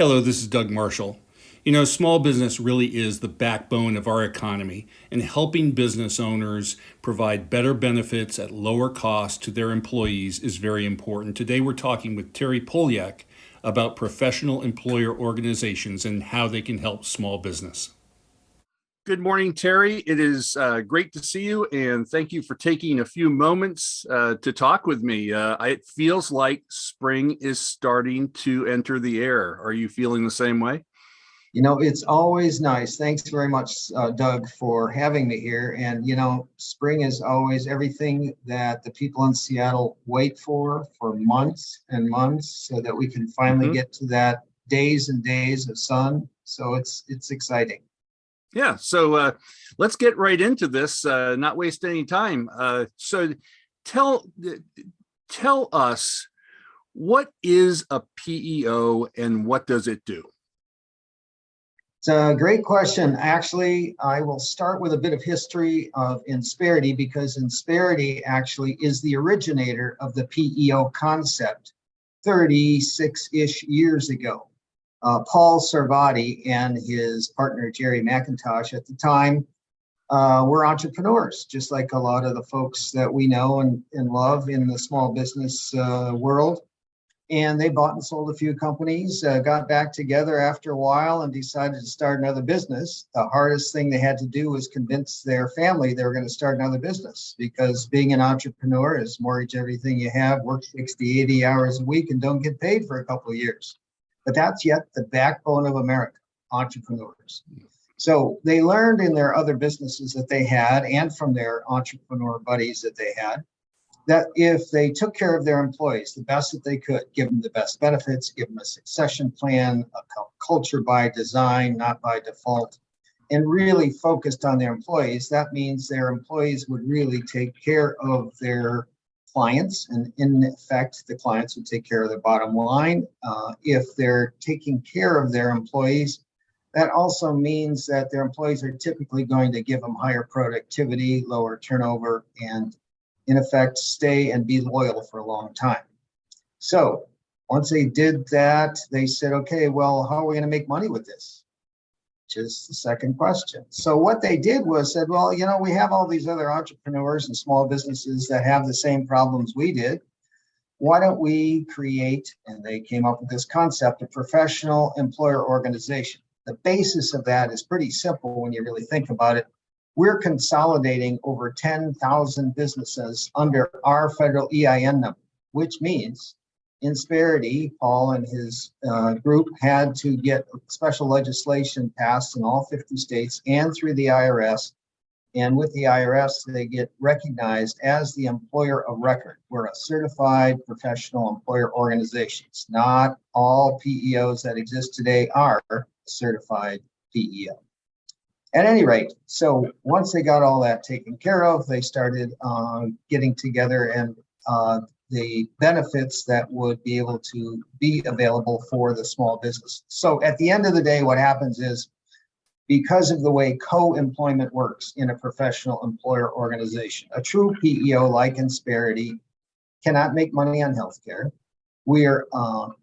Hello, this is Doug Marshall. Small business really is the backbone of our economy, and helping business owners provide better benefits at lower cost to their employees is very important. Today, we're talking with Terry Polyák about professional employer organizations and how they can help small business. Good morning, Terry. It is great to see you, and thank you for taking a few moments to talk with me. It feels like spring is starting to enter the air. Are you feeling the same way? It's always nice. Thanks very much, Doug, for having me here. And, spring is always everything that the people in Seattle wait for months and months so that we can finally get to that days and days of sun. So it's exciting. Yeah, so let's get right into this, not waste any time. So tell us, what is a PEO and what does it do? It's a great question. Actually, I will start with a bit of history of Insperity, because Insperity actually is the originator of the PEO concept 36-ish years ago. Paul Sarvati and his partner, Jerry McIntosh, at the time were entrepreneurs, just like a lot of the folks that we know and love in the small business world. And they bought and sold a few companies, got back together after a while and decided to start another business. The hardest thing they had to do was convince their family they were going to start another business, because being an entrepreneur is mortgage everything you have, work 60, 80 hours a week and don't get paid for a couple of years. But that's yet the backbone of America, entrepreneurs. So they learned in their other businesses that they had, and from their entrepreneur buddies that they had, that if they took care of their employees the best that they could, give them the best benefits, give them a succession plan, a culture by design, not by default, and really focused on their employees, that means their employees would really take care of their clients, and in effect, the clients would take care of their bottom line. If they're taking care of their employees, that also means that their employees are typically going to give them higher productivity, lower turnover, and in effect, stay and be loyal for a long time. So once they did that, they said, okay, well, how are we going to make money with this? Which is the second question. So what they did was said, well, we have all these other entrepreneurs and small businesses that have the same problems we did. Why don't we create, and they came up with this concept, a professional employer organization. The basis of that is pretty simple when you really think about it. We're consolidating over 10,000 businesses under our federal EIN number, which means Insperity, Paul and his group had to get special legislation passed in all 50 states and through the IRS. And with the IRS, they get recognized as the employer of record. We're a certified professional employer organization. Not all PEOs that exist today are certified PEO. At any rate, so once they got all that taken care of, they started getting together and the benefits that would be able to be available for the small business. So at the end of the day, what happens is, because of the way co-employment works in a professional employer organization, a true PEO like Insperity cannot make money on healthcare. We are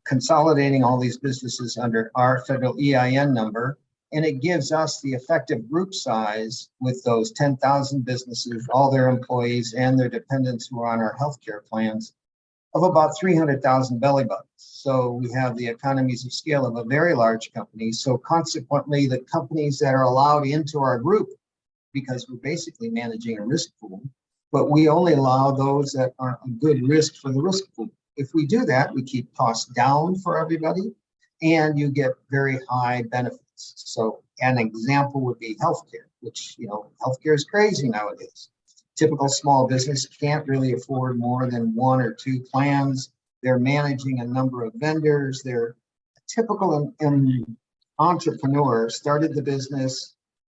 consolidating all these businesses under our federal EIN number, and it gives us the effective group size with those 10,000 businesses, all their employees and their dependents who are on our healthcare plans, of about 300,000 belly buttons. So we have the economies of scale of a very large company. So consequently, the companies that are allowed into our group, because we're basically managing a risk pool, but we only allow those that are a good risk for the risk pool. If we do that, we keep costs down for everybody, and you get very high benefits. So an example would be healthcare, which, healthcare is crazy nowadays. Typical small business can't really afford more than one or two plans. They're managing a number of vendors. They're a typical entrepreneur, started the business,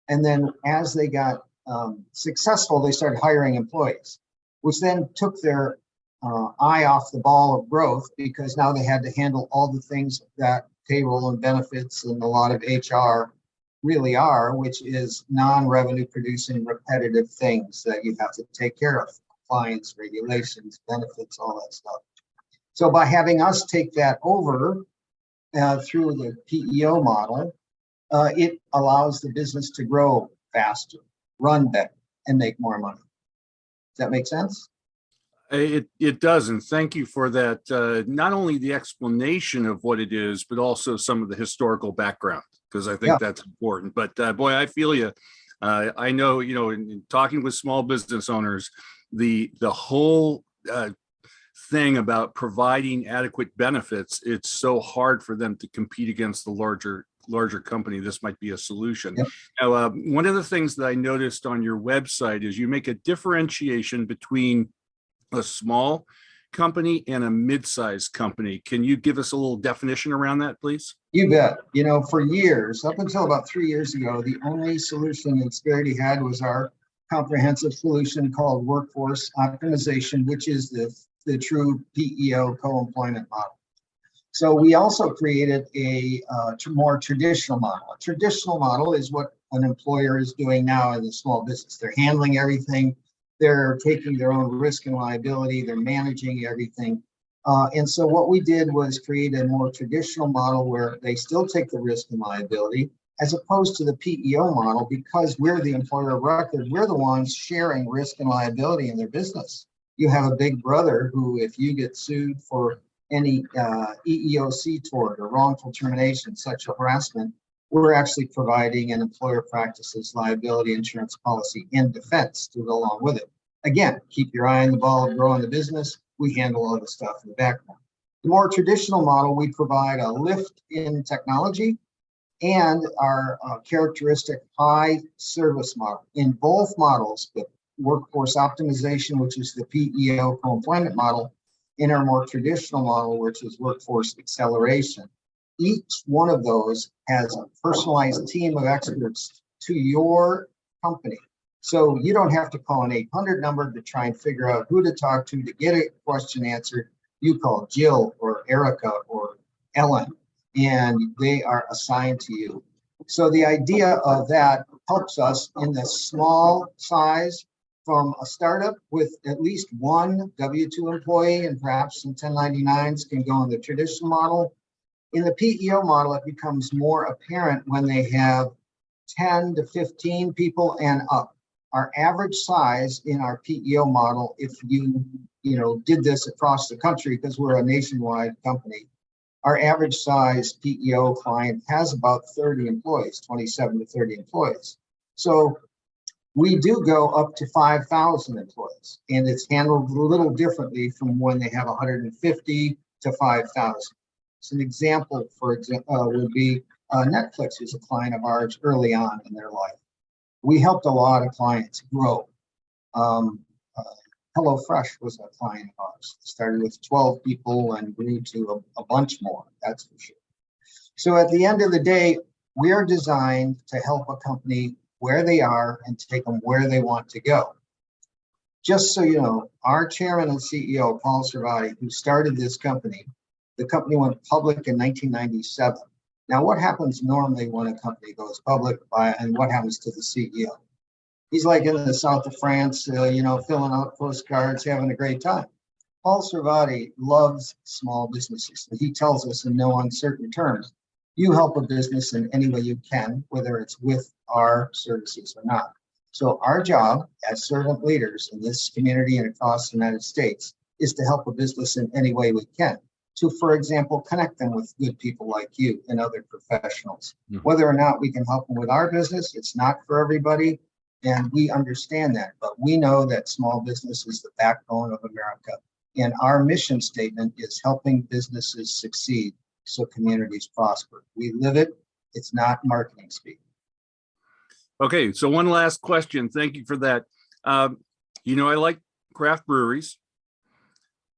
and then as they got successful, they started hiring employees, which then took their eye off the ball of growth, because now they had to handle all the things that payroll and benefits and a lot of HR really are, which is non-revenue producing repetitive things that you have to take care of, compliance, regulations, benefits, all that stuff. So by having us take that over, through the PEO model, it allows the business to grow faster, run better, and make more money. Does that make sense? It does, and thank you for that. Not only the explanation of what it is, but also some of the historical background, because I think that's important. But boy, I feel you. I know, in talking with small business owners, the whole thing about providing adequate benefits, it's so hard for them to compete against the larger company. This might be a solution. Yep. Now, one of the things that I noticed on your website is you make a differentiation between a small company and a mid-sized company. Can you give us a little definition around that, please? You bet. For years, up until about 3 years ago, the only solution that Insperity had was our comprehensive solution called workforce optimization, which is the true PEO co-employment model. So we also created a more traditional model. A traditional model is what an employer is doing now in a small business. They're handling everything. They're taking their own risk and liability. They're managing everything. And so what we did was create a more traditional model where they still take the risk and liability, as opposed to the PEO model, because we're the employer of record. We're the ones sharing risk and liability in their business. You have a big brother who, if you get sued for any EEOC tort or wrongful termination, sexual harassment, we're actually providing an employer practices liability insurance policy and defense to go along with it. Again, keep your eye on the ball, growing the business. We handle all the stuff in the background. The more traditional model, we provide a lift in technology and our characteristic high service model. In both models, the workforce optimization, which is the PEO co-employment model, in our more traditional model, which is workforce acceleration. Each one of those has a personalized team of experts to your company. So you don't have to call an 800 number to try and figure out who to talk to get a question answered. You call Jill or Erica or Ellen, and they are assigned to you. So the idea of that helps us in the small size, from a startup with at least one W-2 employee and perhaps some 1099s can go in the traditional model. In the PEO model, it becomes more apparent when they have 10 to 15 people and up. Our average size in our PEO model, if you did this across the country, because we're a nationwide company, our average size PEO client has about 30 employees, 27 to 30 employees. So we do go up to 5,000 employees, and it's handled a little differently from when they have 150 to 5,000. So an example, would be Netflix, who's a client of ours early on in their life. We helped a lot of clients grow. HelloFresh was a client of ours. It started with 12 people and grew to a bunch more, that's for sure. So at the end of the day, we are designed to help a company where they are and take them where they want to go. Just so you know, our chairman and CEO, Paul Servati, who started this company, the company went public in 1997. Now, what happens normally when a company goes public and what happens to the CEO? He's like in the south of France, filling out postcards, having a great time. Paul Servati loves small businesses. He tells us in no uncertain terms, you help a business in any way you can, whether it's with our services or not. So our job as servant leaders in this community and across the United States is to help a business in any way we can. To, for example, connect them with good people like you and other professionals. Mm-hmm. Whether or not we can help them with our business, it's not for everybody, and we understand that. But we know that small business is the backbone of America, and our mission statement is helping businesses succeed so communities prosper. We live it. It's not marketing speak. Okay, so one last question. Thank you for that. I like craft breweries.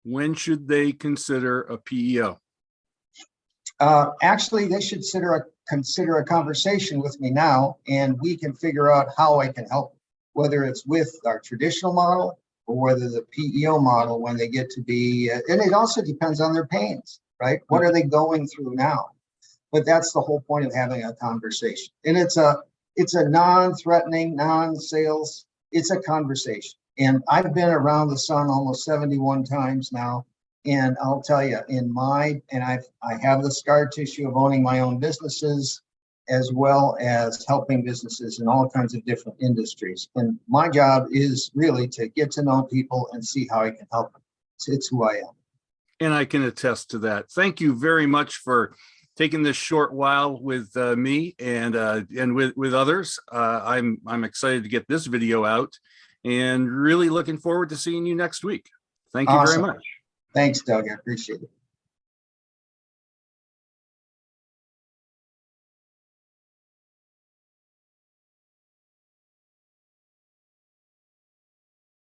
When should they consider a PEO? Actually, they should consider a conversation with me now, and we can figure out how I can help, whether it's with our traditional model or whether the PEO model when they get to be, and it also depends on their pains, right? What are they going through now? But that's the whole point of having a conversation. And it's a non-threatening, non-sales, it's a conversation. And I've been around the sun almost 71 times now. And I'll tell you, I have the scar tissue of owning my own businesses, as well as helping businesses in all kinds of different industries. And my job is really to get to know people and see how I can help them. It's who I am. And I can attest to that. Thank you very much for taking this short while with me and with others. I'm excited to get this video out and really looking forward to seeing you next week. Thank you very Awesome. much. Thanks, Doug. I appreciate it.